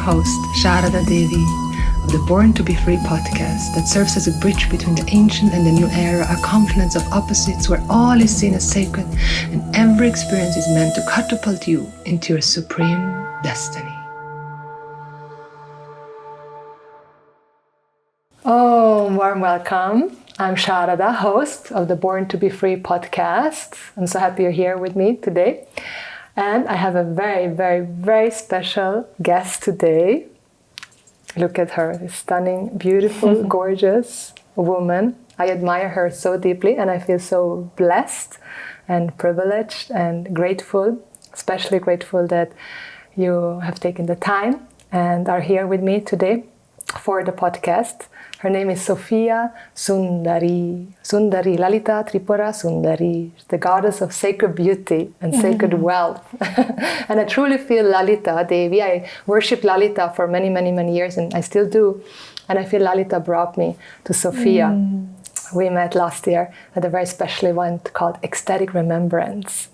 host, Sharada Devi, of the Born to Be Free podcast that serves as a bridge between the ancient and the new era, a confluence of opposites where all is seen as sacred and every experience is meant to catapult you into your supreme destiny. Oh, warm welcome. I'm Sharada, host of the Born to Be Free podcast. I'm so happy you're here with me today. And I have a very, very, very special guest today. Look at her, this stunning, beautiful, gorgeous woman. I admire her so deeply and I feel so blessed and privileged and grateful, especially grateful that you have taken the time and are here with me today for the podcast. Her name is Sofia Sundari. Sundari, Lalita Tripura Sundari, the goddess of sacred beauty and sacred wealth. And I truly feel Lalita Devi. I worship Lalita for many, many, many years, and I still do. And I feel Lalita brought me to Sophia. We met last year at a very special event called Ecstatic Remembrance.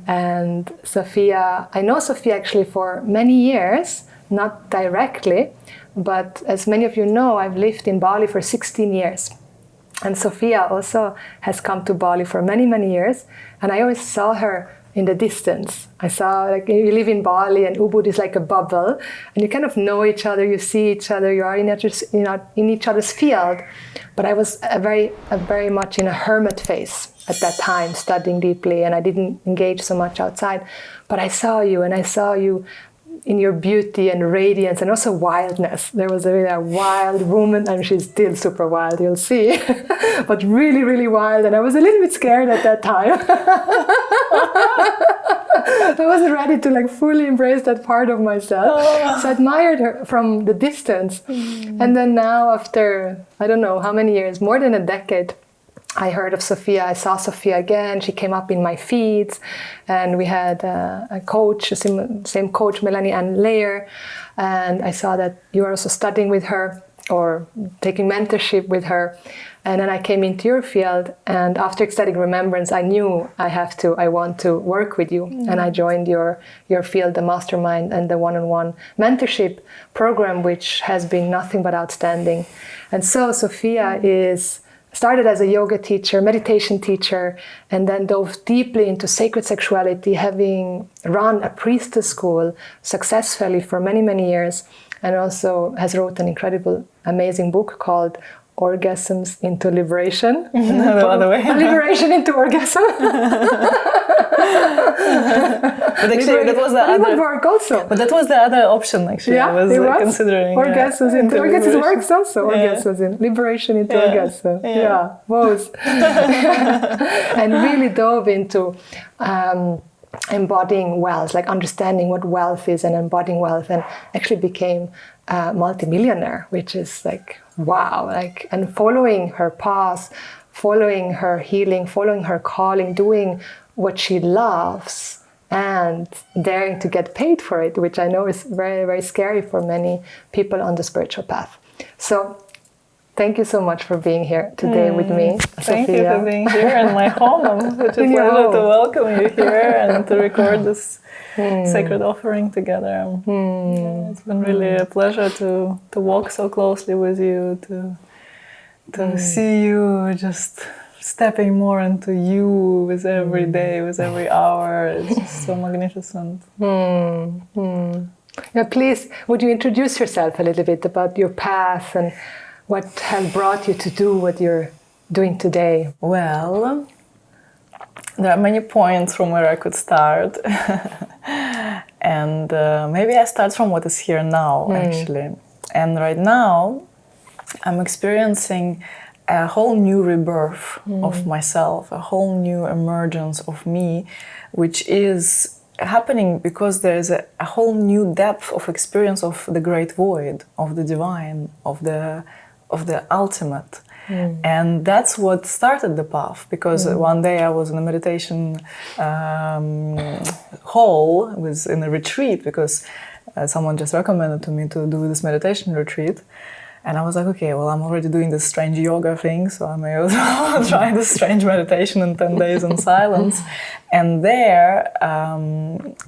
And Sophia, I know Sophia actually for many years, not directly, but as many of you know, I've lived in Bali for 16 years. And Sophia also has come to Bali for many, many years. And I always saw her in the distance. I saw, like, you live in Bali and Ubud is like a bubble. And you kind of know each other, you see each other, you are in each other's field. But I was very much in a hermit phase at that time, studying deeply. And I didn't engage so much outside. But I saw you, and I saw you in your beauty and radiance and also wildness. There was a really wild woman, and she's still super wild, you'll see, but really, really wild. And I was a little bit scared at that time. I wasn't ready to fully embrace that part of myself. So I admired her from the distance. And then now after, I don't know how many years, more than a decade, I heard of Sophia, I saw Sophia again, she came up in my feeds, and we had a coach, same coach, Melanie Ann Layer, and I saw that you were also studying with her or taking mentorship with her. And then I came into your field, and after Ecstatic Remembrance, I knew I want to work with you. And I joined your field, the mastermind and the one-on-one mentorship program, which has been nothing but outstanding. And so Sophia started as a yoga teacher, meditation teacher, and then dove deeply into sacred sexuality, having run a priestess school successfully for many, many years, and also has wrote an incredible, amazing book called Orgasms into Liberation. No, the other way. Liberation into orgasm. But actually, that was the other. It would work also. But that was the other option. Actually, I was considering. Orgasms into orgasm works also. Orgasms in liberation into orgasm. Yeah, both. And really dove into embodying wealth, like understanding what wealth is and embodying wealth, and actually became a multimillionaire, which is wow, and following her path, following her healing, following her calling, doing what she loves and daring to get paid for it, which I know is very, very scary for many people on the spiritual path. So thank you so much for being here today with me, Sophia. Thank you for being here in my home. It's such a pleasure to welcome you here and to record this sacred offering together. It's been really a pleasure to walk so closely with you, to see you just stepping more into you with every day, with every hour. It's just so magnificent. Yeah, please, would you introduce yourself a little bit about your path and what has brought you to do what you're doing today? Well, there are many points from where I could start. And maybe I start from what is here now, actually. And right now, I'm experiencing a whole new rebirth of myself, a whole new emergence of me, which is happening because there's a whole new depth of experience of the great void, of the divine, of the ultimate. And that's what started the path, because one day I was in a meditation hall, was in a retreat, because someone just recommended to me to do this meditation retreat. And I was like, okay, well, I'm already doing this strange yoga thing, so I may as well try this strange meditation in 10 days in silence. And there,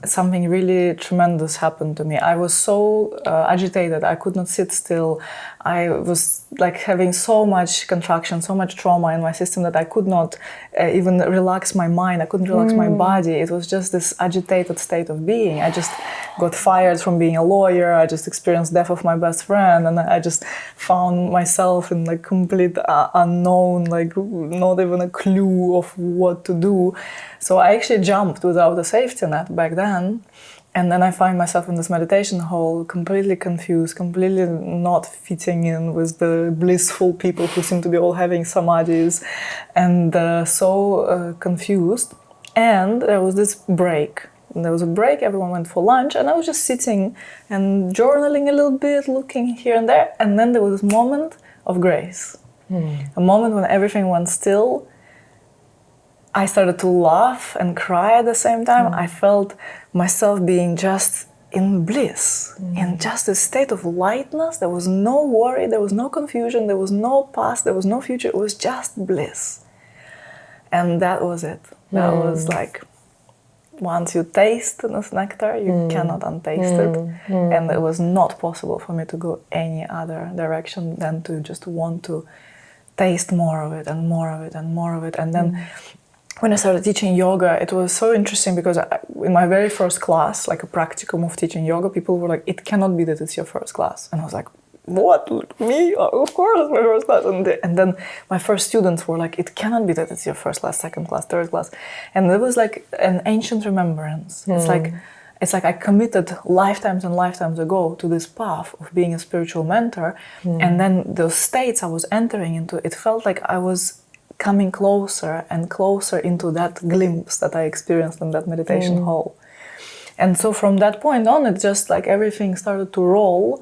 something really tremendous happened to me. I was so agitated, I could not sit still. I was like having so much contraction, so much trauma in my system that I could not even relax my mind. I couldn't relax my body. It was just this agitated state of being. I just got fired from being a lawyer. I just experienced death of my best friend, and I just found myself in like complete unknown, like not even a clue of what to do. So I actually jumped without a safety net back then. And then I find myself in this meditation hall, completely confused, completely not fitting in with the blissful people who seem to be all having samadhis, and so confused. And there was this break. There was a break, everyone went for lunch, and I was just sitting and journaling a little bit, looking here and there. And then there was this moment of grace, a moment when everything went still. I started to laugh and cry at the same time. I felt myself being just in bliss, in just a state of lightness. There was no worry, there was no confusion, there was no past, there was no future. It was just bliss. And that was it. That was like, once you taste this nectar, you cannot untaste it. And it was not possible for me to go any other direction than to just want to taste more of it and more of it and more of it. And then when I started teaching yoga, it was so interesting because in my very first class, like a practicum of teaching yoga, people were like, it cannot be that it's your first class. And I was like, what? Me? Of course it's my first class. And then my first students were like, it cannot be that it's your first class, second class, third class. And it was like an ancient remembrance. It's like I committed lifetimes and lifetimes ago to this path of being a spiritual mentor. And then those states I was entering into, it felt like I was coming closer and closer into that glimpse that I experienced in that meditation hall. And so from that point on, it just like everything started to roll.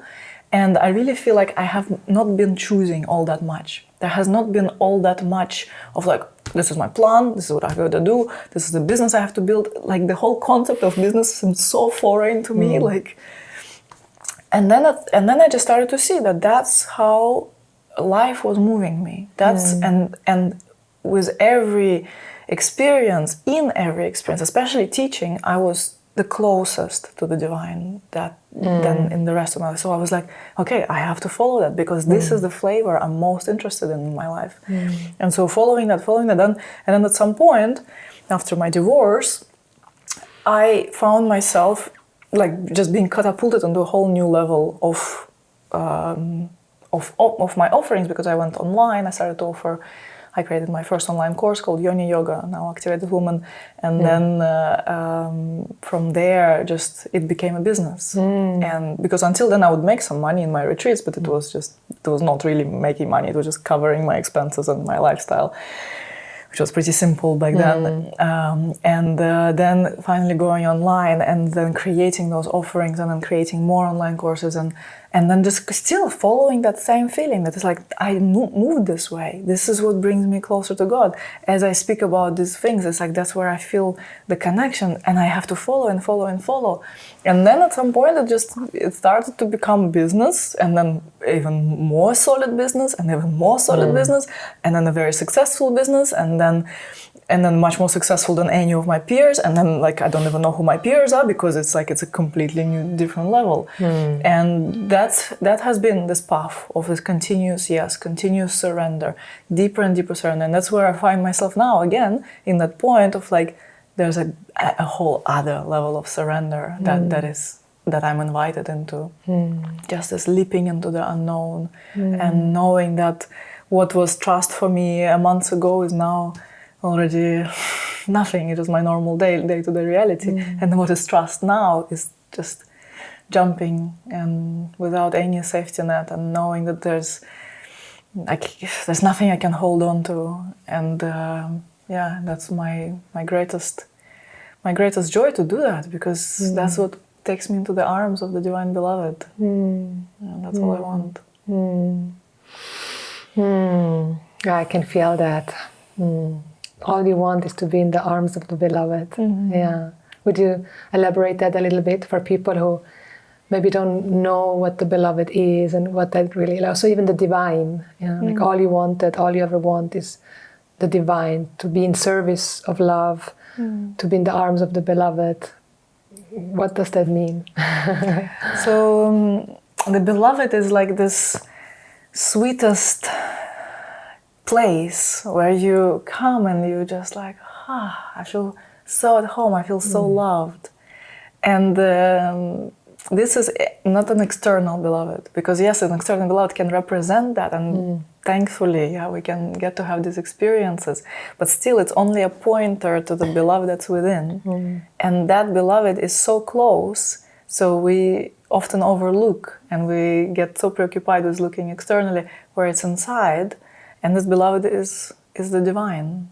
And I really feel like I have not been choosing all that much. There has not been all that much of like, this is my plan, this is what I got to do, this is the business I have to build. Like the whole concept of business seemed so foreign to me. And then I just started to see that that's how life was moving me. And with every experience, especially teaching, I was the closest to the divine than in the rest of my life. So I was like, okay, I have to follow that because this is the flavor I'm most interested in my life. And so following that, and then at some point, after my divorce, I found myself like just being catapulted into a whole new level of my offerings because I went online. I started to offer. I created my first online course called Yoni Yoga, now Activated Woman, and then from there, just it became a business. And because until then, I would make some money in my retreats, but it was not really making money. It was just covering my expenses and my lifestyle, which was pretty simple back then. And then finally going online and then creating those offerings and then creating more online courses and then just still following that same feeling that it's like, I moved this way. This is what brings me closer to God. As I speak about these things, it's like that's where I feel the connection and I have to follow and follow and follow. And then at some point it started to become business and then even more solid business and even more solid business and then a very successful business and then much more successful than any of my peers. And then like, I don't even know who my peers are because it's like, it's a completely new, different level. And that has been this path of this continuous surrender, deeper and deeper surrender. And that's where I find myself now again in that point of like, there's a whole other level of surrender that I'm invited into. Just as leaping into the unknown and knowing that what was trust for me a month ago is now already nothing. It is my normal day-to-day reality. And what is trust now is just jumping and without any safety net and knowing that there's nothing I can hold on to. And that's my greatest joy to do that because that's what takes me into the arms of the Divine Beloved. And that's all I want. I can feel that. All you want is to be in the arms of the Beloved. Yeah. Would you elaborate that a little bit for people who maybe don't know what the Beloved is and what that really is? So even the divine, like all you ever want is the divine, to be in service of love to be in the arms of the beloved. What does that mean? So the beloved is like this sweetest place where you come and you just like, I feel so at home, I feel so loved. And this is not an external beloved, because yes, an external beloved can represent that, and thankfully, we can get to have these experiences, but still it's only a pointer to the beloved that's within. And that beloved is so close, so we often overlook and we get so preoccupied with looking externally where it's inside. And this beloved is the divine.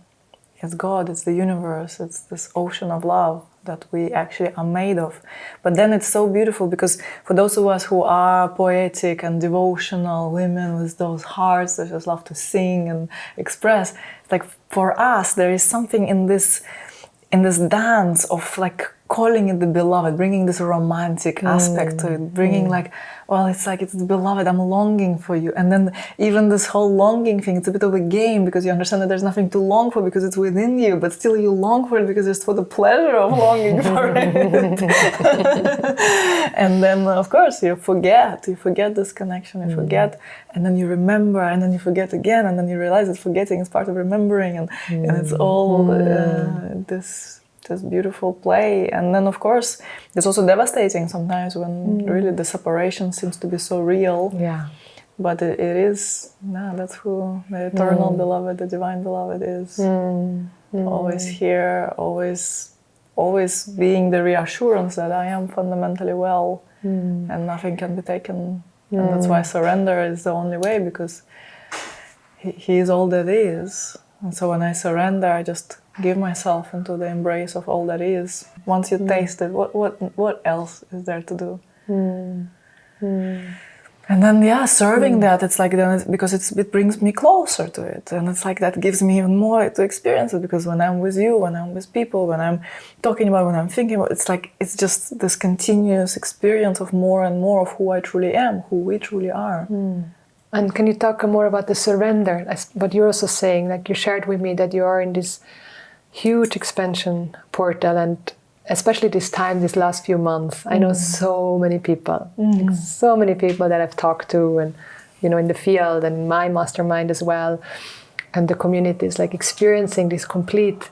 It's God, it's the universe, it's this ocean of love that we actually are made of. But then it's so beautiful, because for those of us who are poetic and devotional women with those hearts that just love to sing and express, like for us there is something in this dance of like calling it the beloved, bringing this romantic aspect to it, bringing like, well, it's like, it's the beloved, I'm longing for you. And then even this whole longing thing, it's a bit of a game, because you understand that there's nothing to long for because it's within you, but still you long for it because it's for the pleasure of longing for it. And then of course you forget this connection, you forget, and then you remember, and then you forget again, and then you realize that forgetting is part of remembering, and it's all this beautiful play. And then of course it's also devastating sometimes when really the separation seems to be so real. But it is, that's who the eternal beloved, the divine beloved is. Always here, always being the reassurance that I am fundamentally well, and nothing can be taken. And that's why surrender is the only way, because he is all that is. And so when I surrender, I just give myself into the embrace of all that is. Once you taste it, what else is there to do? And then serving that, it's like, then because it brings me closer to it, and it's like that gives me even more to experience it, because when I'm with you, when I'm with people, when I'm talking about, when I'm thinking about, it's like, it's just this continuous experience of more and more of who I truly am, who we truly are. And can you talk more about the surrender? But you're also saying, like you shared with me, that you are in this huge expansion portal, and especially this time, these last few months, I know so many people, like so many people that I've talked to, and in the field and in my mastermind as well, and the community is like experiencing this complete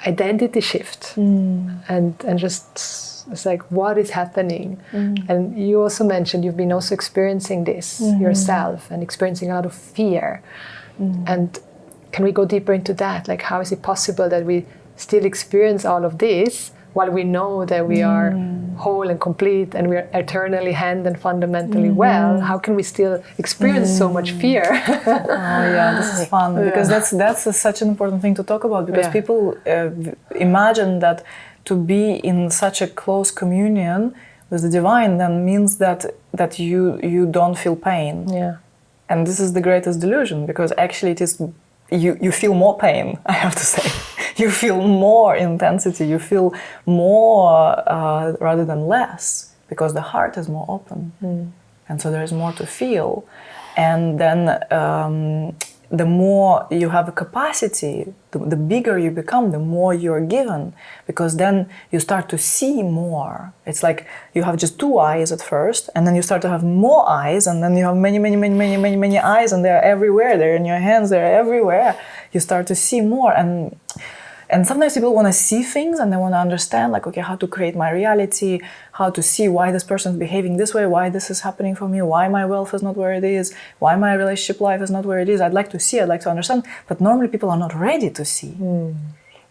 identity shift, and just it's like, what is happening? And you also mentioned you've been also experiencing this yourself, and experiencing a lot of fear. And can we go deeper into that? Like, how is it possible that we still experience all of this while we know that we are whole and complete, and we are eternally hand and fundamentally well? How can we still experience so much fear? This is fun, because that's such an important thing to talk about, because people imagine that to be in such a close communion with the divine then means that you don't feel pain. And this is the greatest delusion, because actually it is, you feel more pain, I have to say. You feel more intensity, you feel more rather than less, because the heart is more open. And so there is more to feel. And then the more you have a capacity, the bigger you become, the more you're given, because then you start to see more. It's like you have just two eyes at first, and then you start to have more eyes, and then you have many eyes, and they're everywhere. They're in your hands, they're everywhere. You start to see more, and sometimes people want to see things, and they want to understand, like, okay, how to create my reality, how to see why this person is behaving this way, why this is happening for me, why my wealth is not where it is, why my relationship life is not where it is. I'd like to see, I'd like to understand, but normally people are not ready to see.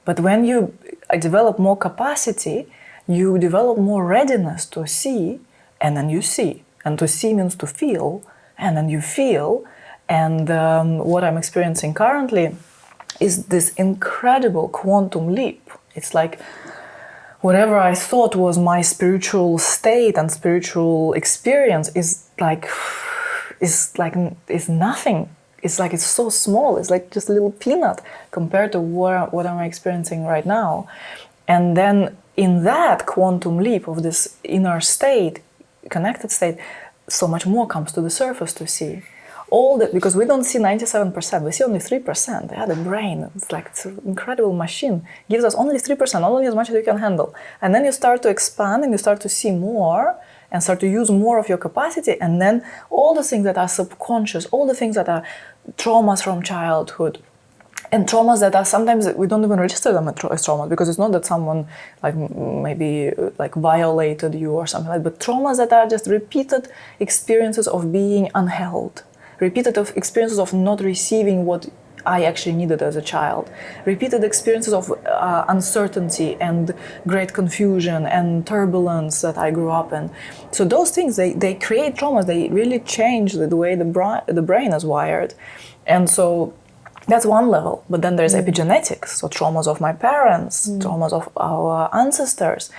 But when you develop more capacity, you develop more readiness to see, and then you see. And to see means to feel, and then you feel. And what I'm experiencing currently is this incredible quantum leap. It's like whatever I thought was my spiritual state and spiritual experience is nothing. It's like, it's so small. It's like just a little peanut compared to what I'm experiencing right now. And then in that quantum leap of this inner state, connected state, so much more comes to the surface to see. because we don't see 97%, we see only 3%. Yeah, the brain, it's an incredible machine, gives us only 3%, only as much as you can handle. And then you start to expand and you start to see more and start to use more of your capacity, and then all the things that are subconscious, all the things that are traumas from childhood, and traumas that are sometimes we don't even register them as traumas, because it's not that someone maybe violated you or something like that, but traumas that are just repeated experiences of being unheld, repeated experiences of not receiving what I actually needed as a child, repeated experiences of uncertainty and great confusion and turbulence that I grew up in. So those things, they create traumas, they really change the way the brain is wired. And so that's one level. But then there's epigenetics, so traumas of my parents, traumas of our ancestors.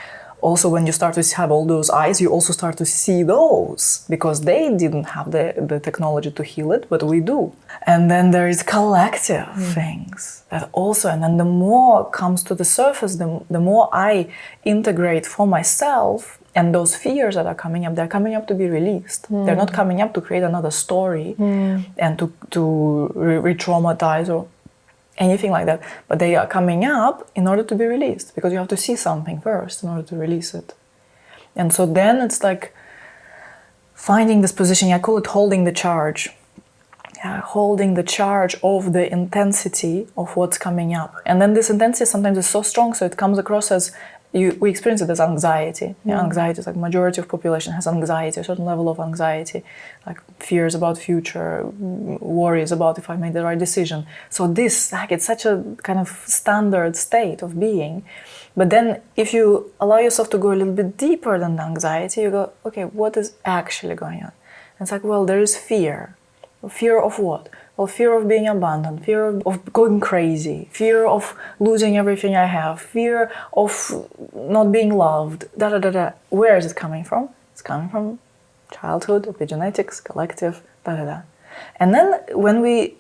Also, when you start to have all those eyes, you also start to see those, because they didn't have the technology to heal it, but we do. And then there is collective things that also, and then the more comes to the surface, the more I integrate for myself. And those fears that are coming up, they're coming up to be released. They're not coming up to create another story and to re-traumatize or anything like that. But they are coming up in order to be released, because you have to see something first in order to release it. And so then it's like finding this position, I call it holding the charge. Yeah, holding the charge of the intensity of what's coming up. And then this intensity sometimes is so strong, so it comes across as we experience it as anxiety. Yeah, anxiety is like majority of population has anxiety, a certain level of anxiety, like fears about future, worries about if I made the right decision. So this, it's such a kind of standard state of being. But then if you allow yourself to go a little bit deeper than the anxiety, you go, okay, what is actually going on? And it's like, well, there is fear. Fear of what? Well, fear of being abandoned, fear of going crazy, fear of losing everything I have, fear of not being loved, da-da-da-da. Where is it coming from? It's coming from childhood, epigenetics, collective, da-da-da. And then when we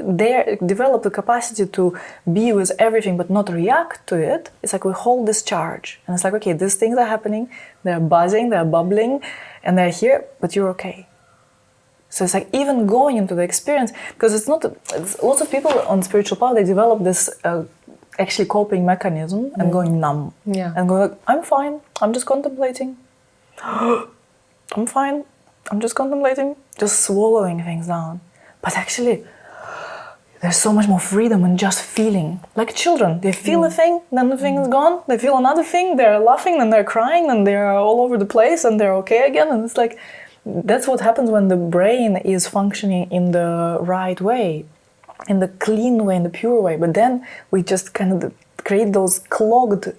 develop the capacity to be with everything but not react to it, it's like we hold this charge. And it's like, okay, these things are happening, they're buzzing, they're bubbling, and they're here, but you're okay. So it's like even going into the experience, because lots of people on spiritual path, they develop this actually coping mechanism and going numb. Yeah. And going like, I'm fine, I'm just contemplating. I'm fine, I'm just contemplating. Just swallowing things down. But actually, there's so much more freedom in just feeling. Like children, they feel a thing, then the thing is gone. They feel another thing, they're laughing, then they're crying, and they're all over the place, and they're okay again. And it's like, that's what happens when the brain is functioning in the right way, in the clean way, in the pure way. But then we just kind of create those clogged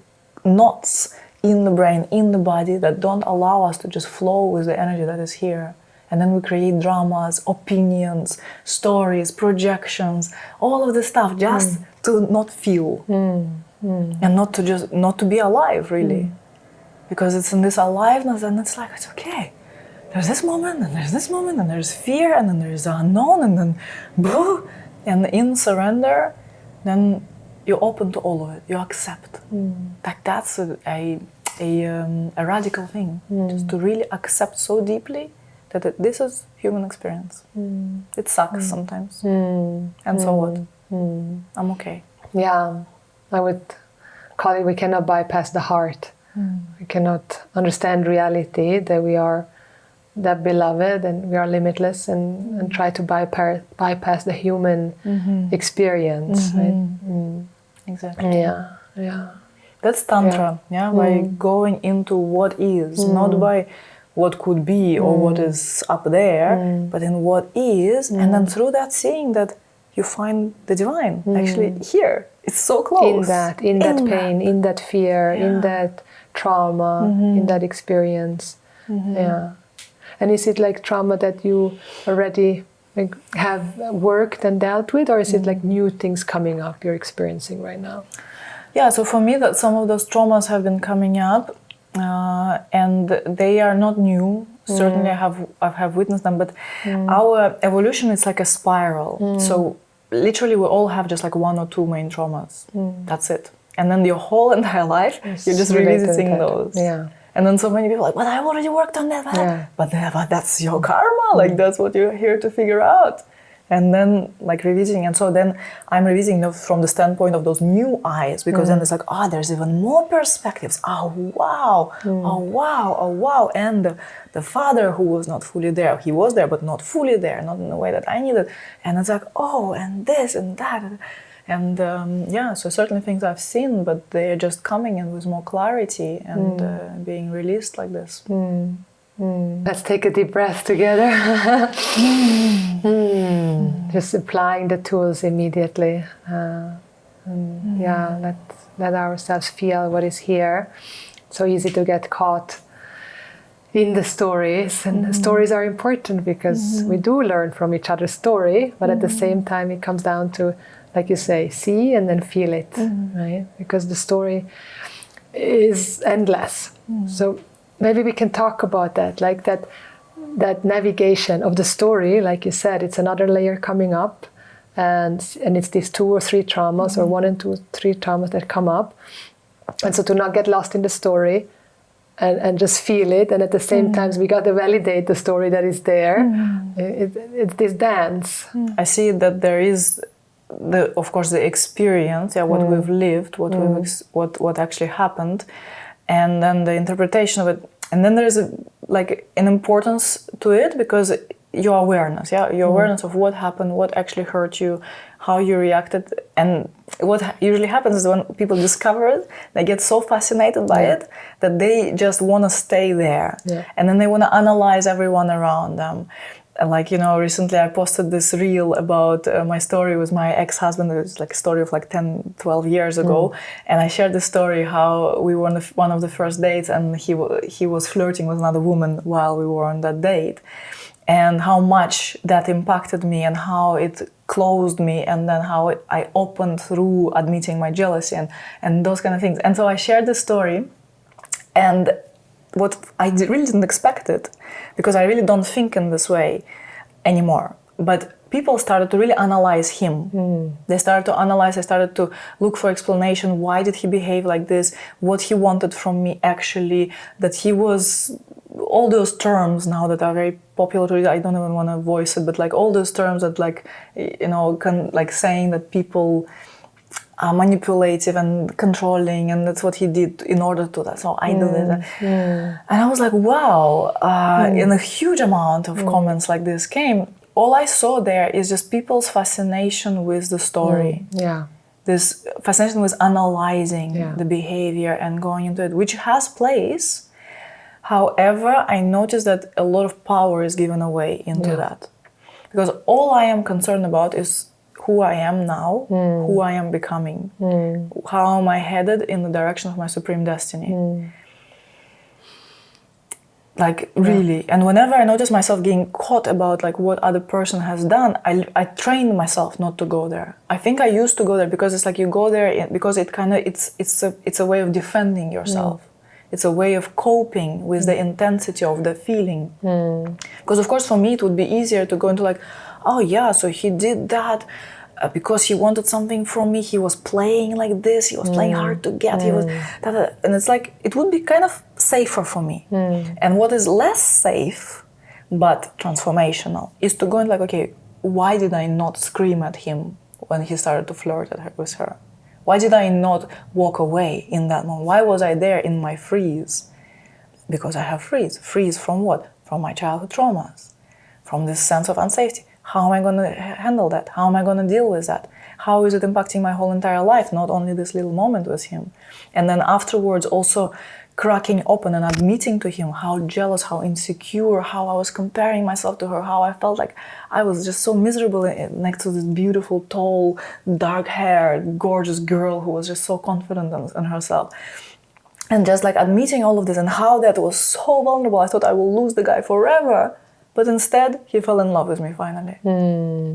knots in the brain, in the body, that don't allow us to just flow with the energy that is here. And then we create dramas, opinions, stories, projections, all of this stuff just to not feel and not to be alive, really. Because it's in this aliveness, and it's like, it's okay. There's this moment, and there's this moment, and there's fear, and then there's the unknown, and then boo. And in surrender, then you're open to all of it. You accept. Like that's a radical thing, just to really accept so deeply that this is human experience. It sucks sometimes, and so what? I'm okay. Yeah, I would call it, we cannot bypass the heart. We cannot understand reality, that we are that beloved and we are limitless, and try to bypass the human experience. Right? Exactly. Yeah. That's Tantra, by going into what is, not by what could be or what is up there, but in what is, and then through that seeing that you find the divine actually here. It's so close. In that pain, in that fear, in that trauma, in that experience. Yeah. And is it like trauma that you already have worked and dealt with, or is it like new things coming up you're experiencing right now? Yeah, so for me, that some of those traumas have been coming up, and they are not new. Certainly, I have witnessed them, but our evolution is like a spiral. So literally, we all have just like one or two main traumas. That's it. And then your whole entire life, you're just revisiting those. Yeah. And then so many people are like, but I already worked on that. But that's your karma. Like that's what you're here to figure out. and then like revisiting, and so then I'm revisiting from the standpoint of those new eyes, because then it's like, there's even more perspectives. Oh wow, oh wow, oh wow. And the father who was not fully there, he was there but not fully there, not in the way that I needed. And it's like, oh, and this and that. And so certainly things I've seen, but they're just coming in with more clarity and being released like this. Let's take a deep breath together. Just applying the tools immediately. Let ourselves feel what is here. It's so easy to get caught in the stories, and the stories are important because we do learn from each other's story, but at the same time it comes down to, like you say, see and then feel it, right? Because the story is endless. So maybe we can talk about that, like that navigation of the story, like you said, it's another layer coming up, and it's these 2 or 3 traumas, or 1 and 2 or 3 traumas that come up. And so to not get lost in the story and just feel it, and at the same time we got to validate the story that is there. It's this dance. I see that there is of course the experience, what we've lived, what actually happened, and then the interpretation of it, and then there's an importance to it, because your awareness, your awareness of what happened, what actually hurt you, how you reacted. And what usually happens is when people discover it, they get so fascinated by it that they just want to stay there, and then they want to analyze everyone around them. Like, recently I posted this reel about my story with my ex-husband. It was like a story of 10, 12 years ago. And I shared the story how we were on one of the first dates, and he was flirting with another woman while we were on that date. And how much that impacted me, and how it closed me, and then how I opened through admitting my jealousy and those kind of things. And so I shared the story, and what I really didn't expect it, because I really don't think in this way anymore. But people started to really analyze him. They started to analyze, they started to look for explanation. Why did he behave like this? What he wanted from me actually, that he was, all those terms now that are very popular today, I don't even want to voice it, but all those terms that saying that people are manipulative and controlling, and that's what he did in order to that. So I do this. And I was like, wow, and a huge amount of comments like this came. All I saw there is just people's fascination with the story. This fascination with analyzing the behavior and going into it, which has place. However, I noticed that a lot of power is given away into that. Because all I am concerned about is who I am now, who I am becoming, how am I headed in the direction of my supreme destiny. Really. And whenever I notice myself getting caught about what other person has done, I trained myself not to go there. I think I used to go there because it's you go there because it's a way of defending yourself. It's a way of coping with the intensity of the feeling. Because of course for me it would be easier to go into oh yeah, so he did that because he wanted something from me. He was playing like this. He was playing hard to get. He was, and it's it would be kind of safer for me. And what is less safe, but transformational, is to go in okay, why did I not scream at him when he started to flirt with her? Why did I not walk away in that moment? Why was I there in my freeze? Because I have freeze. Freeze from what? From my childhood traumas, from this sense of unsafety. How am I going to handle that? How am I going to deal with that? How is it impacting my whole entire life, not only this little moment with him? And then afterwards also cracking open and admitting to him how jealous, how insecure, how I was comparing myself to her, how I felt like I was just so miserable next to this beautiful, tall, dark-haired, gorgeous girl who was just so confident in herself. And just admitting all of this and how that was so vulnerable. I thought I will lose the guy forever. But instead, he fell in love with me finally.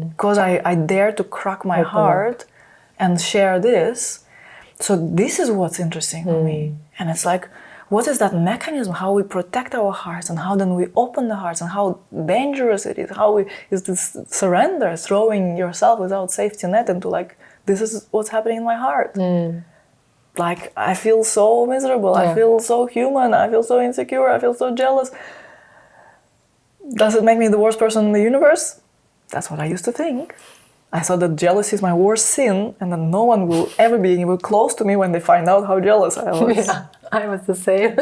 Because I dared to crack my heart and share this. So this is what's interesting for me. And it's what is that mechanism? How we protect our hearts, and how then we open the hearts, and how dangerous it is. How is this surrender, throwing yourself without safety net into this is what's happening in my heart. I feel so miserable. I feel so human. I feel so insecure. I feel so jealous. Does it make me the worst person in the universe? that's what I used to think. I thought that jealousy is my worst sin, and that no one will ever be even close to me when they find out how jealous I was. Yeah, I was the same.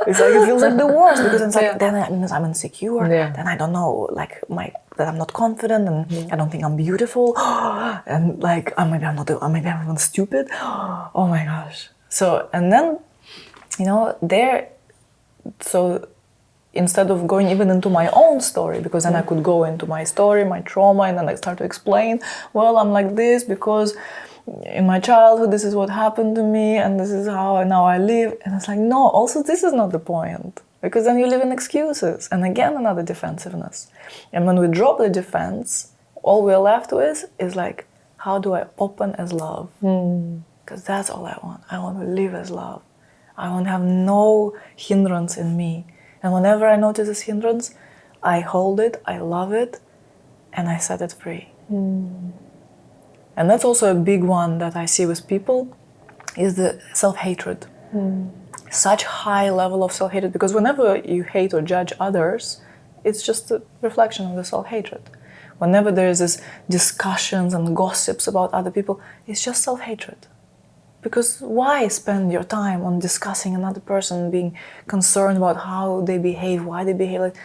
It's like, it feels like the worst, because it's like, then that means I'm insecure, Yeah. then I don't know, like, that I'm not confident, and I don't think I'm beautiful, and like, maybe I'm even stupid. Oh my gosh. So, and then, so instead of going even into my own story, because then I could go into my story, my trauma, and then I start to explain, well, I'm like this because in my childhood, this is what happened to me, and this is how now I live. And it's like, no, also this is not the point, because then you live in excuses. And again, another defensiveness. And when we drop the defense, all we're left with is like, how do I open as love? Because that's all I want. I want to live as love. I want to have no hindrance in me. And whenever I notice this hindrance, I hold it, I love it, and I set it free. And that's also a big one that I see with people, is the self-hatred. Such high level of self-hatred, because whenever you hate or judge others, it's just a reflection of the self-hatred. Whenever there is this discussions and gossips about other people, it's just self-hatred. Because why spend your time on discussing another person, being concerned about how they behave, why they behave like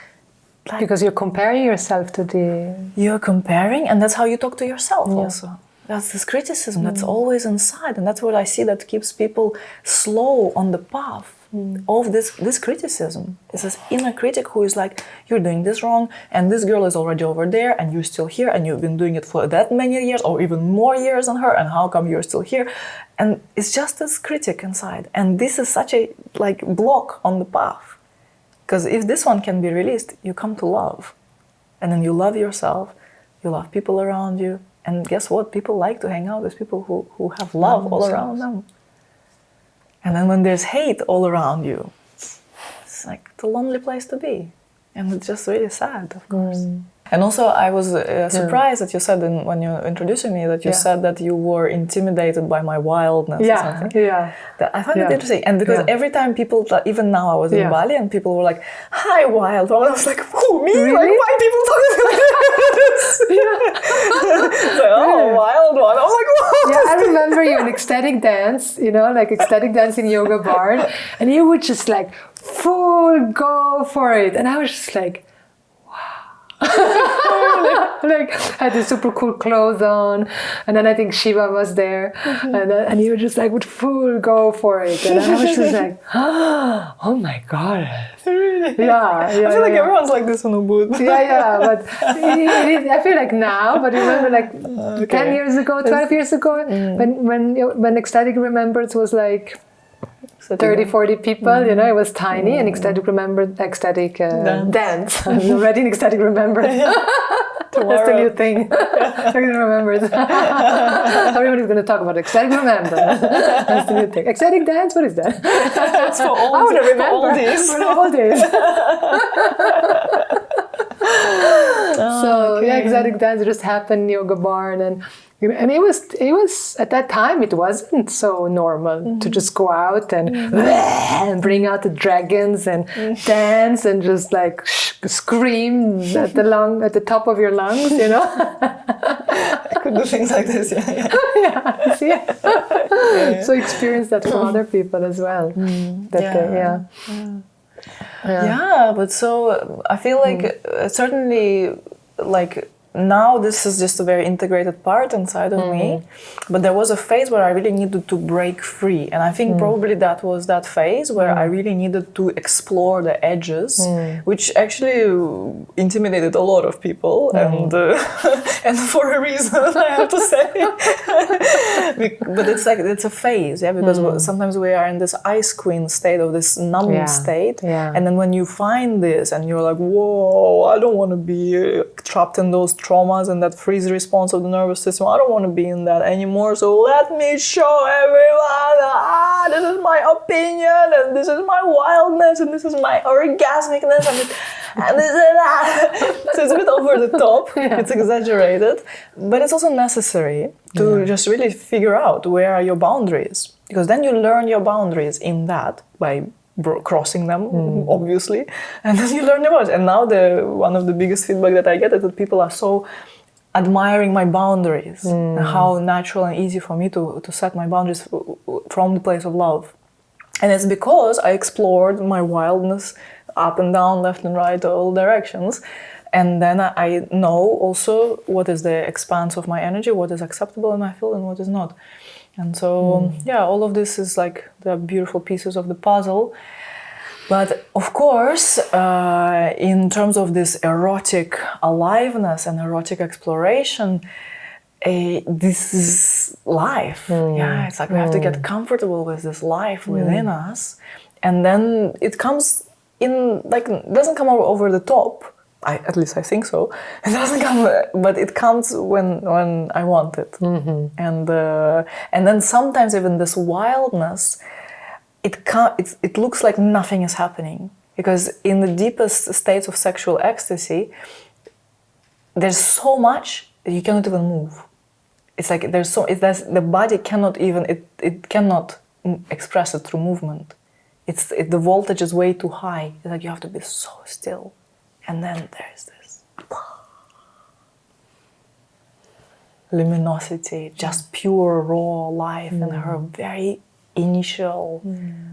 because you're comparing yourself to the... You're comparing, and that's how you talk to yourself also. That's this criticism that's always inside, and that's what I see that keeps people slow on the path of this criticism. It's this inner critic who is like, you're doing this wrong, and this girl is already over there, and you're still here, and you've been doing it for that many years, or even more years than her, and how come you're still here? And it's just this critic inside, and this is such a block on the path. Because if this one can be released, you come to love, and then you love yourself, you love people around you. And guess what? People like to hang out with people who have love all around them. And then when there's hate all around you, it's like it's a lonely place to be. And it's just really sad, of course. And also, I was surprised that you said, when you were introducing me, that you said that you were intimidated by my wildness or something. I find it interesting. And because every time people, even now I was in Bali, and people were like, hi, wild one. I was like, who, me? Really? Like, why people talking like this? Oh, wild one. I was like, what? I remember you in ecstatic dance, like ecstatic dance in yoga barn, and you would just like full go for it. And I was just like, like had the super cool clothes on, and then I think Shiva was there, and you were just like would full go for it, and I was just like, oh my god, really? I feel like everyone's like this on a boot. But I feel like now, but remember like 10 years ago, 12 years ago, when ecstatic remembrance was like 30, 40 people, it was tiny, and ecstatic dance. I'm already in ecstatic remembrance. That's the new thing. Ecstatic remembrance. Everybody's going to talk about ecstatic remembrance. That's the new thing. Ecstatic dance, what is that? It's for all, I want to remember. for all days. So ecstatic dance just happened in yoga barn, and it was at that time it wasn't so normal to just go out and bring out the dragons and dance and just like scream at the top of your lungs, I could do things like this, So experience that from other people as well. But so I feel like certainly like now this is just a very integrated part inside of me, but there was a phase where I really needed to break free, and I think probably that was that phase where I really needed to explore the edges, which actually intimidated a lot of people, and for a reason, I have to say. But it's a phase, because sometimes we are in this ice queen state, of this numb state, and then when you find this and you're like, whoa, I don't want to be trapped in those traumas and that freeze response of the nervous system. I don't want to be in that anymore. So let me show everyone, this is my opinion, and this is my wildness, and this is my orgasmicness, and this is that. So it's a bit over the top. It's exaggerated, but it's also necessary to just really figure out where are your boundaries, because then you learn your boundaries in that by crossing them, obviously, and then you learn about it. And now one of the biggest feedback that I get is that people are so admiring my boundaries and how natural and easy for me to set my boundaries from the place of love. And it's because I explored my wildness up and down, left and right, all directions. And then I know also what is the expanse of my energy, what is acceptable in my field and what is not. And so, all of this is like the beautiful pieces of the puzzle. But of course, in terms of this erotic aliveness and erotic exploration, this is life. Yeah, it's like we have to get comfortable with this life within us. And then it comes in, like, it doesn't come over the top. At least I think so. It doesn't come, but it comes when I want it. And then sometimes even this wildness, it looks like nothing is happening, because in the deepest states of sexual ecstasy, there's so much that you cannot even move. It's like the body cannot even it cannot express it through movement. The voltage is way too high. It's like you have to be so still. And then there's this luminosity, just pure raw life in her very initial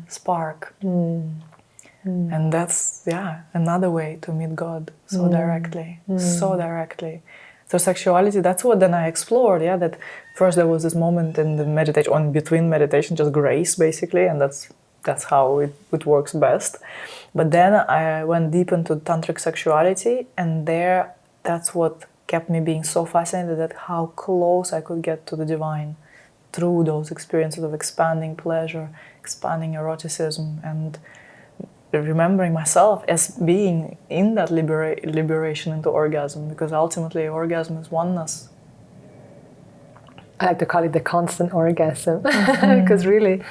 spark. And that's, another way to meet God so directly, so directly. So sexuality, that's what then I explored, that first there was this moment in the meditation, on between meditation, just grace basically, and that's how it works best. But then I went deep into tantric sexuality, and that's what kept me being so fascinated at how close I could get to the divine through those experiences of expanding pleasure, expanding eroticism, and remembering myself as being in that liberation into orgasm, because ultimately orgasm is oneness. I like to call it the constant orgasm, because really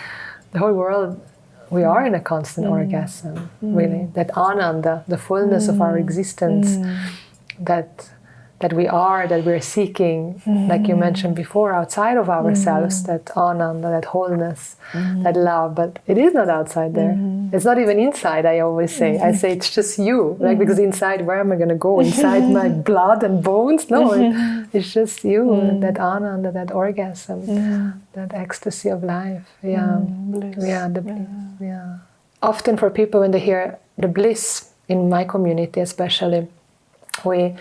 the whole world, we are in a constant orgasm, really. That ananda, the fullness of our existence, that we're seeking, like you mentioned before, outside of ourselves, that ananda, that wholeness, that love, but it is not outside there. It's not even inside, I always say. I say it's just you, like, because inside, where am I going to go? Inside my blood and bones? No, it's just you, that ananda, that orgasm, that ecstasy of life. Bliss. The bliss, Often for people, when they hear the bliss, in my community especially, we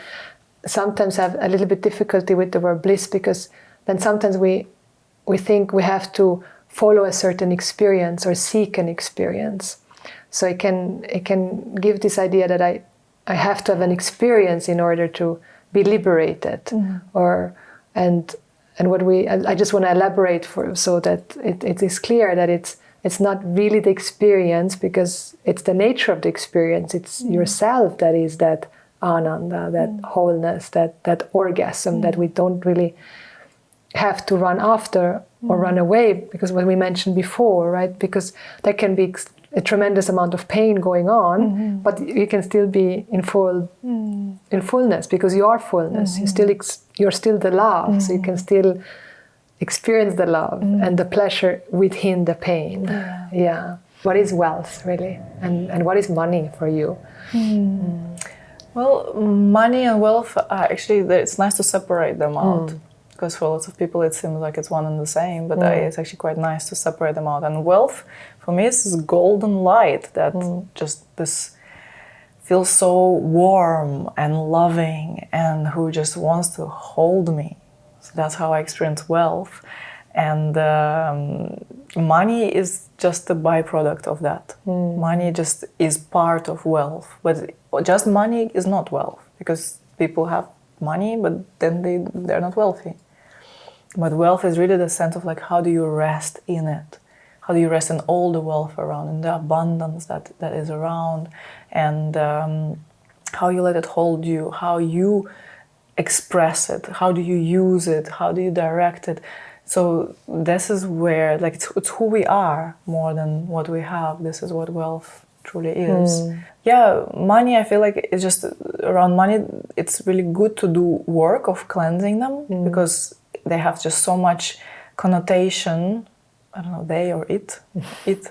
sometimes have a little bit difficulty with the word bliss, because then sometimes we think we have to follow a certain experience or seek an experience. So it can give this idea that I have to have an experience in order to be liberated, and what I just want to elaborate so that it is clear that it's not really the experience, because it's the nature of the experience. It's yourself that is that ananda, that wholeness, that orgasm that we don't really have to run after or run away, because what we mentioned before, right? Because there can be a tremendous amount of pain going on, but you can still be in fullness, because you are fullness. You're still the love, so you can still experience the love and the pleasure within the pain. What is wealth, really, and what is money for you? Well, money and wealth, actually, it's nice to separate them out, because for lots of people it seems like it's one and the same, but it's actually quite nice to separate them out. And wealth, for me, is this golden light that just this feels so warm and loving, and who just wants to hold me. So that's how I experience wealth. And money is just a byproduct of that. Money just is part of wealth. But just money is not wealth, because people have money, but then they're not wealthy. But wealth is really the sense of, like, how do you rest in it? How do you rest in all the wealth around, in the abundance that is around, and how you let it hold you, how you express it, how do you use it, how do you direct it. So this is where, like, it's who we are more than what we have. This is what wealth truly is. Money, I feel like it's just around money, it's really good to do work of cleansing them, because they have just so much connotation I don't know, they or it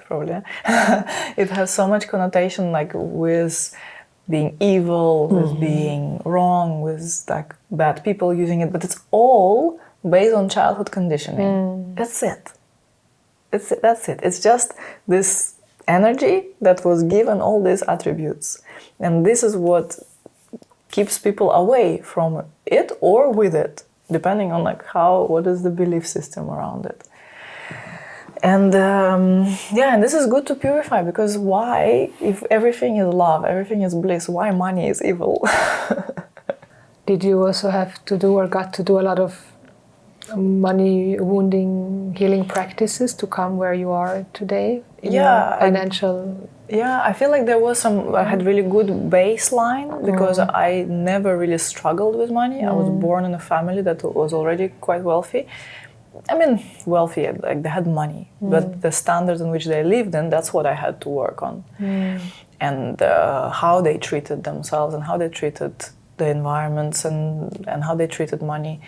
probably, it has so much connotation like with being evil, with being wrong, with like bad people using it, but it's all based on childhood conditioning. That's it. That's it. It's just this energy that was given all these attributes. And this is what keeps people away from it or with it, depending on like what is the belief system around it. And and this is good to purify, because why, if everything is love, everything is bliss, why money is evil? Did you also have to do or got to do a lot of money wounding healing practices to come where you are today in your financial? I feel like there was I had really good baseline, because I never really struggled with money. I was born in a family that was already quite wealthy. I mean, wealthy, like they had money, but the standards in which they lived in, that's what I had to work on. And how they treated themselves and how they treated the environments and how they treated money.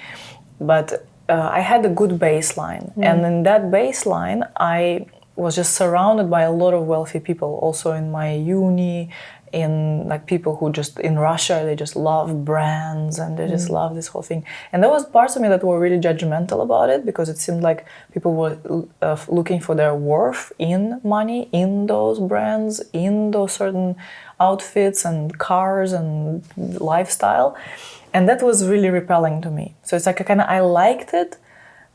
But I had a good baseline. And in that baseline, I was just surrounded by a lot of wealthy people. Also in my uni, in like people who just in Russia, they just love brands and they just love this whole thing. And there was parts of me that were really judgmental about it, because it seemed like people were looking for their worth in money, in those brands, in those certain outfits and cars and lifestyle. And that was really repelling to me. So it's like I liked it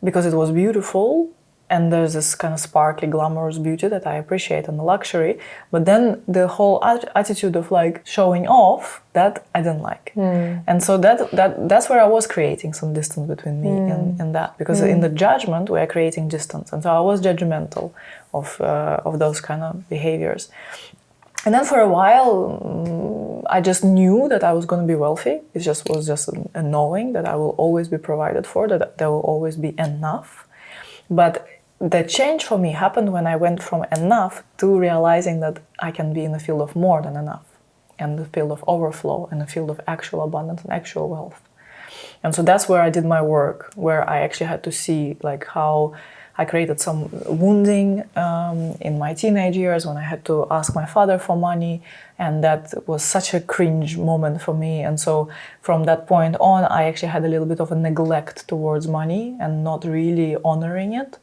because it was beautiful. And there's this kind of sparkly, glamorous beauty that I appreciate, and the luxury. But then the whole attitude of like showing off, that I didn't like. And so that's where I was creating some distance between me and that. Because in the judgment, we are creating distance. And so I was judgmental of those kind of behaviors. And then for a while, I just knew that I was going to be wealthy. It was just a knowing that I will always be provided for, that there will always be enough. But the change for me happened when I went from enough to realizing that I can be in the field of more than enough, and the field of overflow, and the field of actual abundance and actual wealth. And so that's where I did my work, where I actually had to see like how I created some wounding in my teenage years when I had to ask my father for money, and that was such a cringe moment for me. And so from that point on, I actually had a little bit of a neglect towards money and not really honoring it,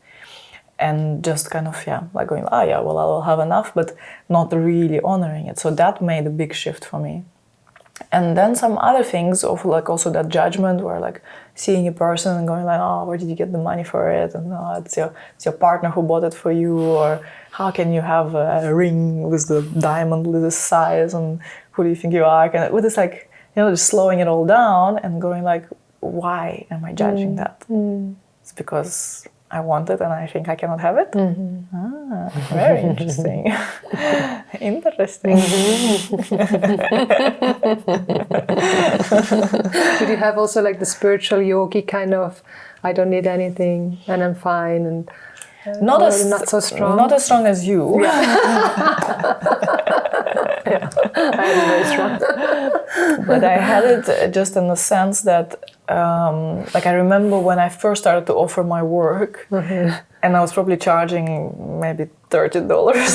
and just kind of like going, I will have enough, but not really honoring it. So that made a big shift for me. And then some other things of like also that judgment, where like seeing a person and going like, oh, where did you get the money for it? And it's your partner who bought it for you, or how can you have a ring with the diamond with this size, and who do you think you are? And with this like, just slowing it all down and going like, why am I judging that? It's because I want it and I think I cannot have it. Very interesting. Interesting. Did you have also like the spiritual yogi kind of, I don't need anything and I'm fine, and not so strong? Not as strong as you. I had it very strong. But I had it just in the sense that like I remember when I first started to offer my work, and I was probably charging maybe $30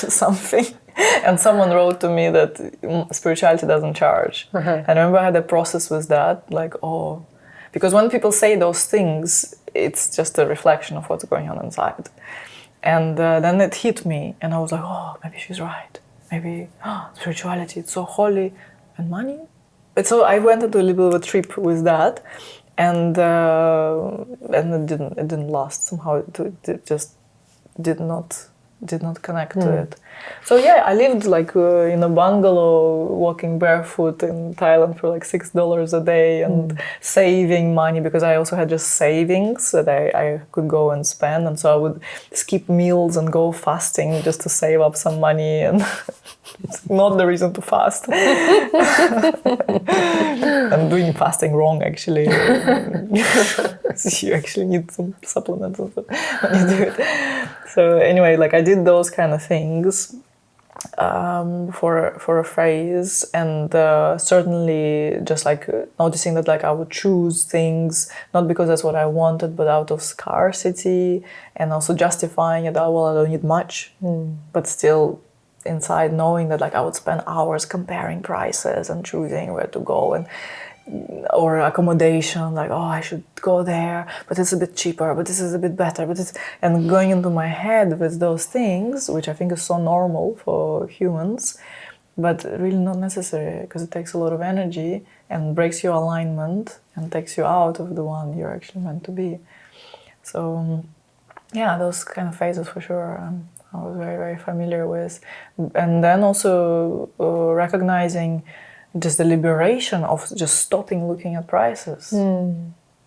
something, and someone wrote to me that spirituality doesn't charge. And I remember I had a process with that, like, because when people say those things, it's just a reflection of what's going on inside. And then it hit me, and I was like, maybe she's right. Maybe spirituality, it's so holy, and money. But so I went into a little bit of a trip with that, and it didn't last. Somehow it just did not connect to it. So I lived like in a bungalow, walking barefoot in Thailand for like $6 a day, and saving money, because I also had just savings that I could go and spend, and so I would skip meals and go fasting just to save up some money, and it's not the reason to fast. I'm doing fasting wrong, actually. You actually need some supplements and stuff when you do it. So anyway, like I did those kind of things. for a phase, and certainly just like noticing that like I would choose things not because that's what I wanted, but out of scarcity, and also justifying it. Oh, well, I don't need much, but still inside knowing that like I would spend hours comparing prices and choosing where to go, and or accommodation, like, oh, I should go there, but it's a bit cheaper, but this is a bit better, but it's, and going into my head with those things, which I think is so normal for humans, but really not necessary, because it takes a lot of energy and breaks your alignment and takes you out of the one you're actually meant to be. So yeah, those kind of phases for sure I was very, very familiar with. And then also recognizing just the liberation of just stopping looking at prices.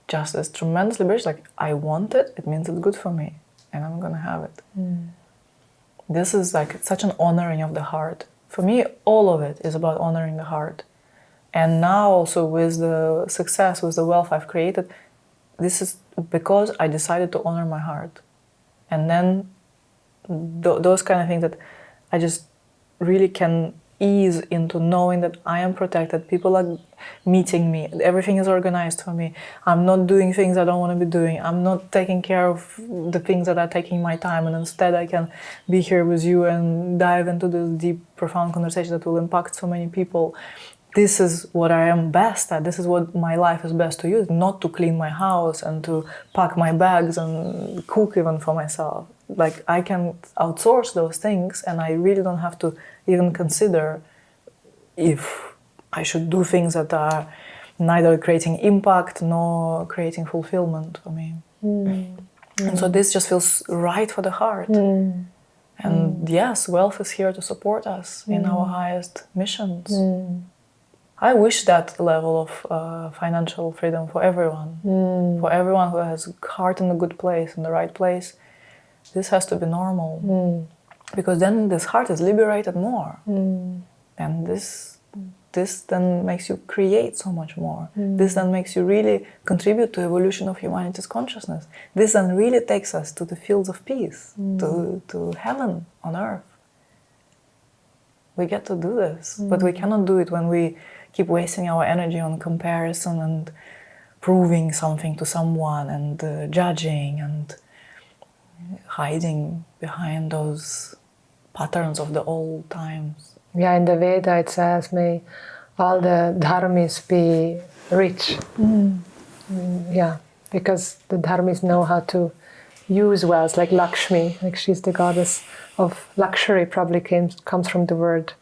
Just this tremendous liberation, like I want it, it means it's good for me, and I'm gonna have it. This is like such an honoring of the heart. For me, all of it is about honoring the heart. And now also with the success, with the wealth I've created, this is because I decided to honor my heart. And then those kind of things that I just really can ease into knowing that I am protected, people are meeting me, everything is organized for me, I'm not doing things I don't want to be doing, I'm not taking care of the things that are taking my time, and instead I can be here with you and dive into this deep, profound conversation that will impact so many people. This is what I am best at, this is what my life is best to use, not to clean my house and to pack my bags and cook even for myself. Like I can outsource those things, and I really don't have to even consider if I should do things that are neither creating impact nor creating fulfillment for me. And so this just feels right for the heart. And yes, wealth is here to support us in our highest missions. I wish that level of financial freedom for everyone. For everyone who has heart in a good place, in the right place. This has to be normal, because then this heart is liberated more, and this then makes you create so much more. This then makes you really contribute to evolution of humanity's consciousness. This then really takes us to the fields of peace, to heaven on earth. We get to do this, but we cannot do it when we keep wasting our energy on comparison and proving something to someone and judging and hiding behind those patterns of the old times. Yeah, in the Veda it says, may all the dharmis be rich. Yeah, because the dharmis know how to use wealth, like Lakshmi, like she's the goddess of luxury, probably comes from the word.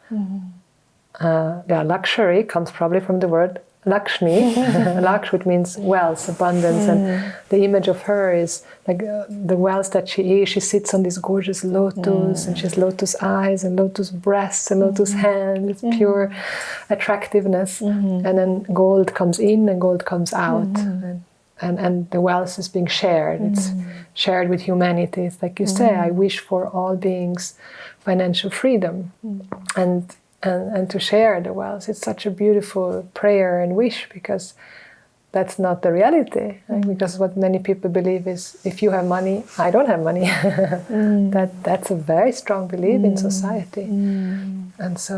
Luxury comes probably from the word Lakshmi, Laksh, which means wealth, abundance, and the image of her is like the wealth that she is. She sits on this gorgeous lotus, and she has lotus eyes and lotus breasts and lotus hands. It's pure attractiveness, and then gold comes in and gold comes out, and the wealth is being shared. It's shared with humanity. It's like you say, I wish for all beings financial freedom, and to share the wealth. It's such a beautiful prayer and wish, because that's not the reality. Right? Because what many people believe is, if you have money, I don't have money. That's a very strong belief in society. And so,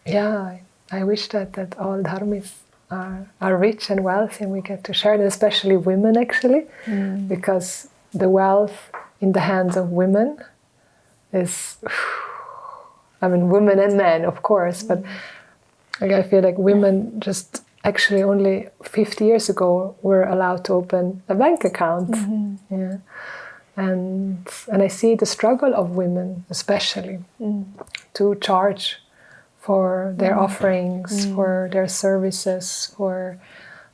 yeah, I wish that all dharmis are rich and wealthy, and we get to share it, especially women, actually, because the wealth in the hands of women is... I mean, women and men, of course, but I feel like women just actually only 50 years ago were allowed to open a bank account. Yeah. And I see the struggle of women, especially, to charge for their offerings, for their services,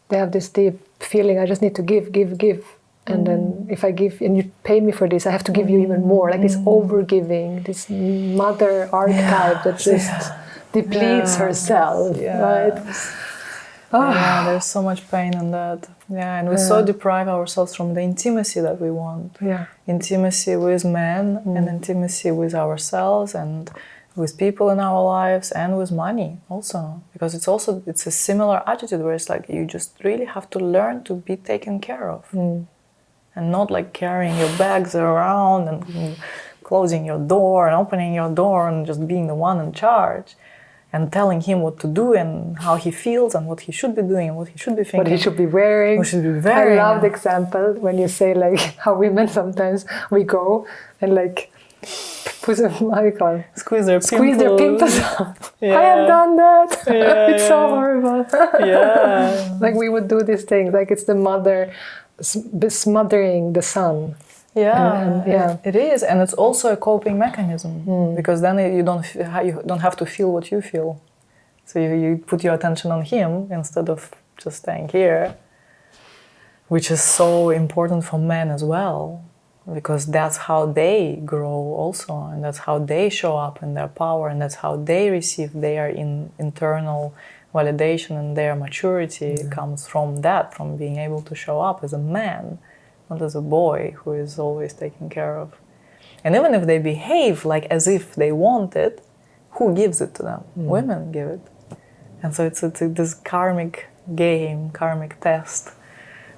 they have this deep feeling, I just need to give. And then if I give and you pay me for this, I have to give you even more. Like this over-giving, this mother archetype that just depletes herself, right? Yeah, there's so much pain in that. Yeah, and we so deprive ourselves from the intimacy that we want. Yeah. Intimacy with men and intimacy with ourselves and with people in our lives and with money also. Because it's a similar attitude where it's like you just really have to learn to be taken care of. And not like carrying your bags around and closing your door and opening your door and just being the one in charge and telling him what to do and how he feels and what he should be doing and what he should be thinking. What he should be wearing. What should be wearing. I love the example when you say like how women sometimes we go and like put a, how do you call it? Squeeze their pimples off. Yeah. I have done that. Yeah, it's so horrible. Yeah. Like we would do these things. Like it's the mother smothering the son. Yeah, yeah, it is, and it's also a coping mechanism because then you don't have to feel what you feel, so you put your attention on him instead of just staying here, which is so important for men as well, because that's how they grow also, and that's how they show up in their power, and that's how they receive their internal validation, and their maturity comes from that, from being able to show up as a man, not as a boy who is always taken care of. And even if they behave like as if they want it, who gives it to them? Women give it. And so it's this karmic game, karmic test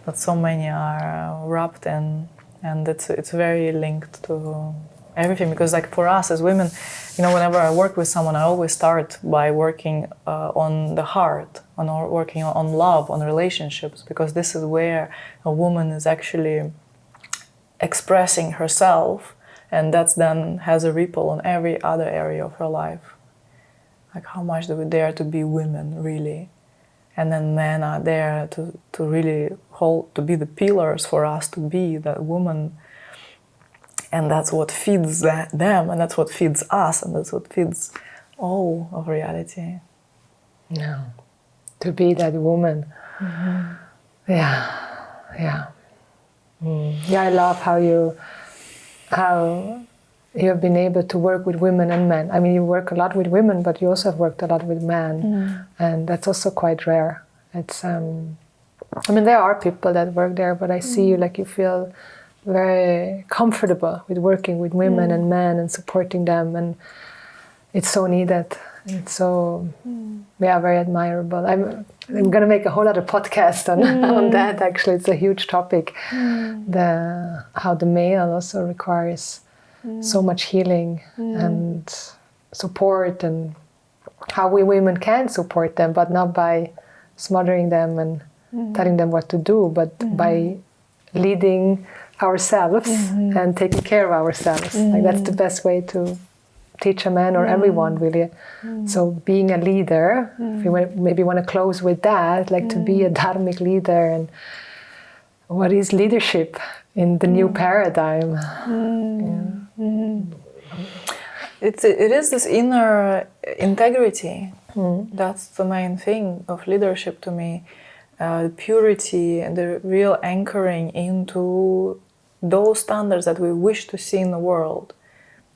that so many are wrapped in, and it's very linked to everything. Because like for us as women, whenever I work with someone, I always start by working on the heart, working on love, on relationships, because this is where a woman is actually expressing herself, and that's then has a ripple on every other area of her life. Like how much do we dare to be women, really? And then men are there to really hold, to be the pillars for us to be that woman. And that's what feeds them, and that's what feeds us, and that's what feeds all of reality. Yeah, to be that woman. Yeah. Yeah, I love how you have been able to work with women and men. I mean, you work a lot with women, but you also have worked a lot with men, and that's also quite rare. It's, I mean, there are people that work there, but I see you like you feel very comfortable with working with women and men and supporting them, and it's so needed. It's so very admirable. I'm gonna make a whole other podcast on that. Actually, it's a huge topic. How the male also requires so much healing and support, and how we women can support them, but not by smothering them and telling them what to do, but by leading ourselves and taking care of ourselves. Like that's the best way to teach a man or everyone, really. So being a leader, if you maybe want to close with that, like to be a dharmic leader, and what is leadership in the new paradigm? It is this inner integrity. That's the main thing of leadership to me. The purity and the real anchoring into those standards that we wish to see in the world.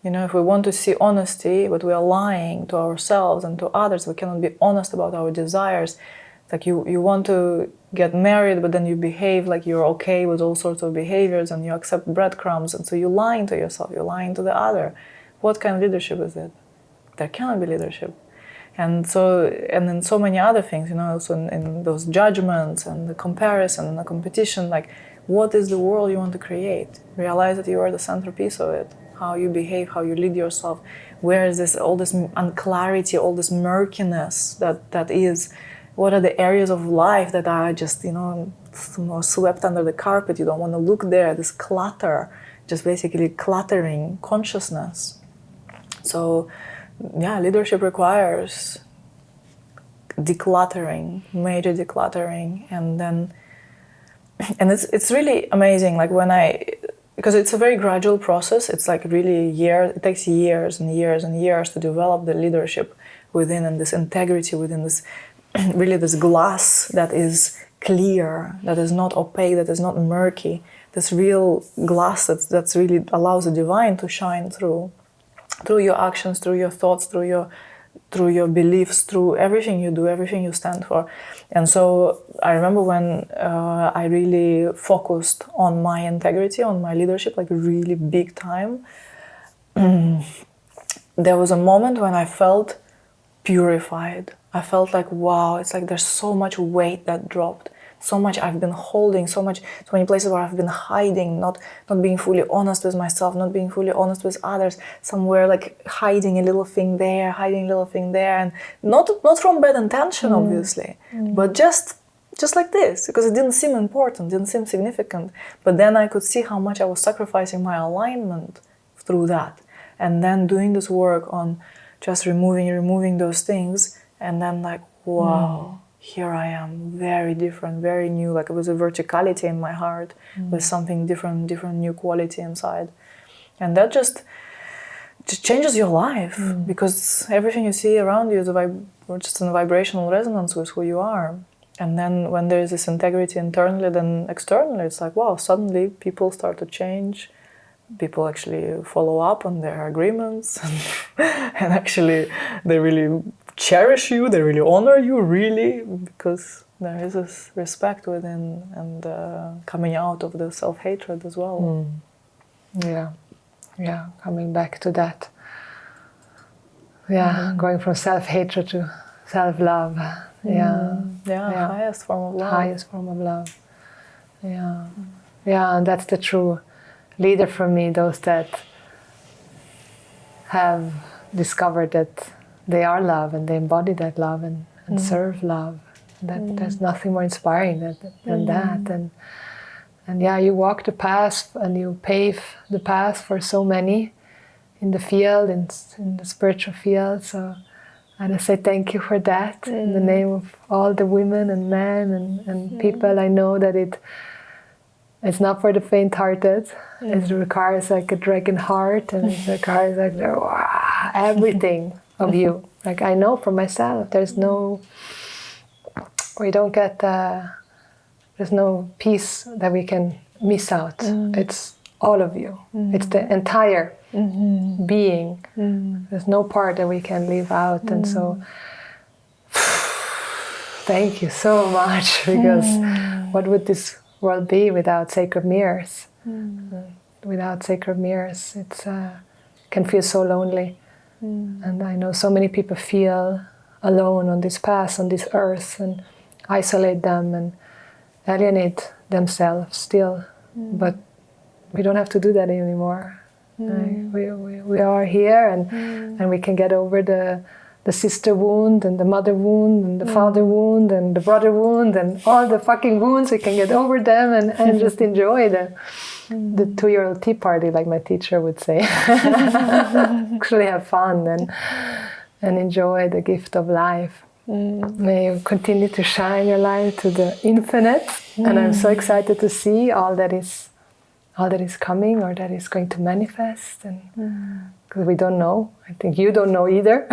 If we want to see honesty, but we are lying to ourselves and to others, we cannot be honest about our desires. It's like you want to get married, but then you behave like you're okay with all sorts of behaviors, and you accept breadcrumbs, and so you're lying to yourself, you're lying to the other. What kind of leadership is it? There cannot be leadership. And then so many other things, so in those judgments and the comparison and the competition, like what is the world you want to create? Realize that you are the centerpiece of it. How you behave, how you lead yourself. Where is all this unclarity, all this murkiness that is? What are the areas of life that are just, swept under the carpet? You don't want to look there. This clutter, just basically cluttering consciousness. So, leadership requires decluttering, major decluttering, and it's really amazing. Like because it's a very gradual process. It's like really it takes years and years and years to develop the leadership within, and this integrity within, this really this glass that is clear, that is not opaque, that is not murky. This real glass that's really allows the divine to shine through your actions, through your thoughts, through your beliefs, through everything you do, everything you stand for. And so I remember when I really focused on my integrity, on my leadership, like really big time, there was a moment when I felt purified. I felt like, wow, it's like there's so much weight that dropped. so much I've been holding, so many places where I've been hiding, not being fully honest with myself, not being fully honest with others, somewhere like hiding a little thing there, and not from bad intention, obviously, but just like this, because it didn't seem important, didn't seem significant. But then I could see how much I was sacrificing my alignment through that. And then doing this work on just removing those things, and then like, wow, here I am, very different, very new. Like it was a verticality in my heart with something different new quality inside. And that just changes your life, because everything you see around you is just in vibrational resonance with who you are. And then when there is this integrity internally, then externally, it's like, wow, suddenly people start to change. People actually follow up on their agreements and actually they really cherish you, they really honor you, really, because there is this respect within and coming out of the self-hatred as well. Yeah, coming back to that. Yeah, going from self-hatred to self-love. Highest form of love. Highest form of love. Yeah, and that's the true leader for me, those that have discovered that they are love and they embody that love and serve love. That there's nothing more inspiring than that. And yeah, you walk the path and you pave the path for so many in the field, in the spiritual field. So, and I say thank you for that in the name of all the women and men and people. I know that it's not for the faint-hearted. It requires like a dragon heart, and it requires like everything of you. Like I know for myself, there's no piece that we can miss out. It's all of you. It's the entire being. There's no part that we can leave out. And so thank you so much, because what would this world be without sacred mirrors? Without sacred mirrors, it's can feel so lonely. And I know so many people feel alone on this path, on this earth, and isolate them and alienate themselves still. But we don't have to do that anymore. We are here, and we can get over the sister wound and the mother wound and the father wound and the brother wound and all the fucking wounds. We can get over them and just enjoy the 2-year-old tea party, like my teacher would say. Actually have fun and enjoy the gift of life. May you continue to shine your light to the infinite. And I'm so excited to see all that is coming, or that is going to manifest. And because we don't know. I think you don't know either.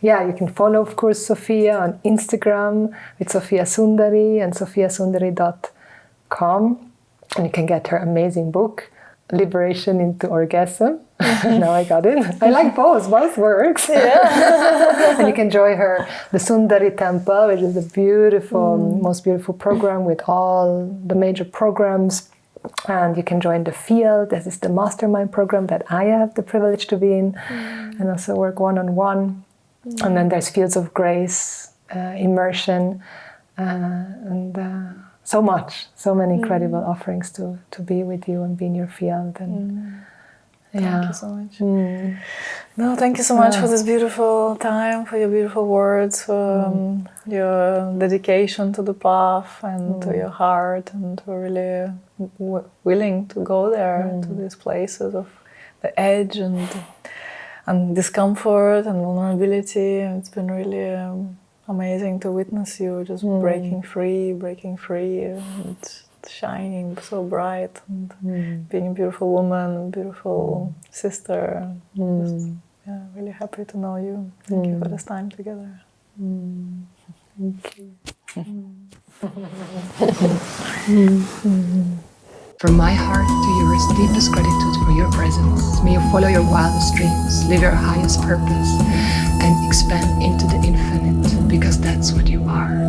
Yeah, you can follow, of course, Sophia on Instagram with Sofia Sundari and sofiasundari.com. And you can get her amazing book, Liberation into Orgasm. Now I got it. I like both works. Yeah. And you can join the Sundari Temple, which is a beautiful, most beautiful program with all the major programs. And you can join the field. This is the mastermind program that I have the privilege to be in, and also work one-on-one. And then there's fields of grace, immersion, and so many incredible offerings to be with you and be in your field. And thank you so much. No, thank you so much for this beautiful time, for your beautiful words, for your dedication to the path and to your heart, and for really willing to go there to these places of the edge and discomfort and vulnerability. It's been really amazing to witness you just breaking free and shining so bright and being a beautiful woman, beautiful sister. Just, really happy to know you. Thank you for this time together. Thank you. From my heart to yours, deepest gratitude for your presence. May you follow your wildest dreams, live your highest purpose, and expand into the infinite, because that's what you are.